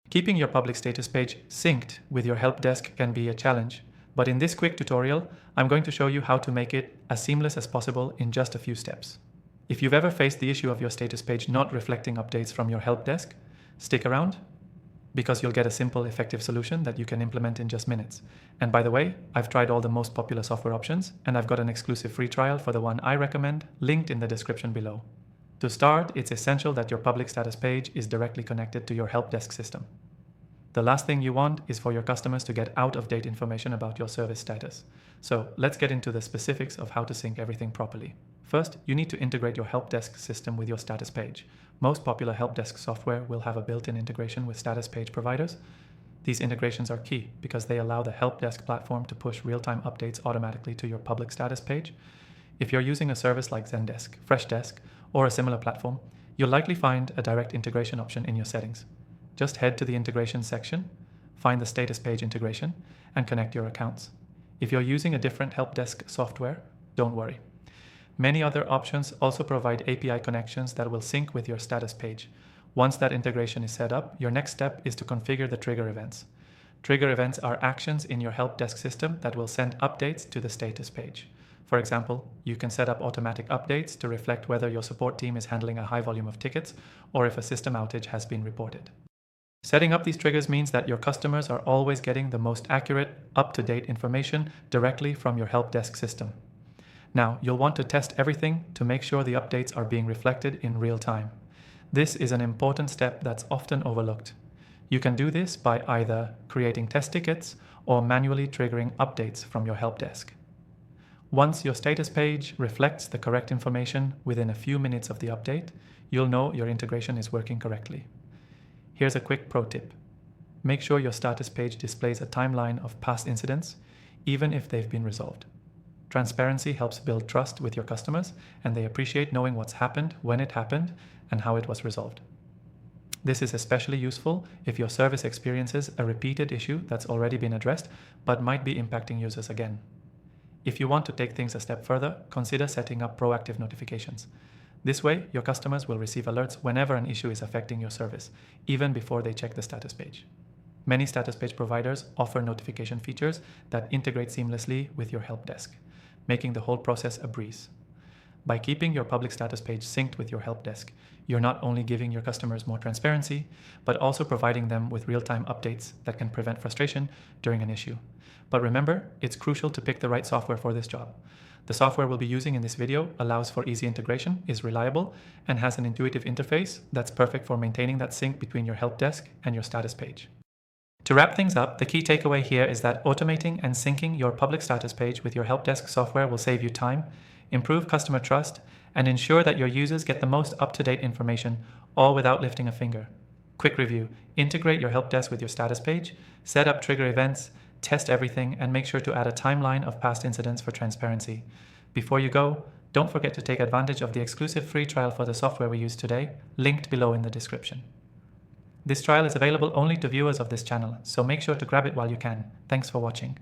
Keeping your public status page synced with your help desk can be a challenge, but in this quick tutorial, I'm going to show you how to make it as seamless as possible in just a few steps. If you've ever faced the issue of your status page not reflecting updates from your help desk, stick around because you'll get a simple, effective solution that you can implement in just minutes. And by the way, I've tried all the most popular software options, and I've got an exclusive free trial for the one I recommend, linked in the description below. To start, it's essential that your public status page is directly connected to your help desk system. The last thing you want is for your customers to get out-of-date information about your service status. So let's get into the specifics of how to sync everything properly. First, you need to integrate your help desk system with your status page. Most popular help desk software will have a built-in integration with status page providers. These integrations are key because they allow the help desk platform to push real-time updates automatically to your public status page. If you're using a service like Zendesk, Freshdesk, or a similar platform, you'll likely find a direct integration option in your settings. Just head to the integration section, find the status page integration, and connect your accounts. If you're using a different help desk software, don't worry. Many other options also provide API connections that will sync with your status page. Once that integration is set up, your next step is to configure the trigger events. Trigger events are actions in your help desk system that will send updates to the status page. For example, you can set up automatic updates to reflect whether your support team is handling a high volume of tickets or if a system outage has been reported. Setting up these triggers means that your customers are always getting the most accurate, up-to-date information directly from your help desk system. Now, you'll want to test everything to make sure the updates are being reflected in real time. This is an important step that's often overlooked. You can do this by either creating test tickets or manually triggering updates from your help desk. Once your status page reflects the correct information within a few minutes of the update, you'll know your integration is working correctly. Here's a quick pro tip. Make sure your status page displays a timeline of past incidents, even if they've been resolved. Transparency helps build trust with your customers, and they appreciate knowing what's happened, when it happened, and how it was resolved. This is especially useful if your service experiences a repeated issue that's already been addressed, but might be impacting users again. If you want to take things a step further, consider setting up proactive notifications. This way, your customers will receive alerts whenever an issue is affecting your service, even before they check the status page. Many status page providers offer notification features that integrate seamlessly with your help desk, making the whole process a breeze. By keeping your public status page synced with your help desk, you're not only giving your customers more transparency, but also providing them with real-time updates that can prevent frustration during an issue. But remember, it's crucial to pick the right software for this job. The software we'll be using in this video allows for easy integration, is reliable, and has an intuitive interface that's perfect for maintaining that sync between your help desk and your status page. To wrap things up, the key takeaway here is that automating and syncing your public status page with your help desk software will save you time, improve customer trust, and ensure that your users get the most up-to-date information, all without lifting a finger. Quick review: integrate your help desk with your status page, set up trigger events, test everything, and make sure to add a timeline of past incidents for transparency. Before you go, don't forget to take advantage of the exclusive free trial for the software we use today, linked below in the description. This trial is available only to viewers of this channel, so make sure to grab it while you can. Thanks for watching.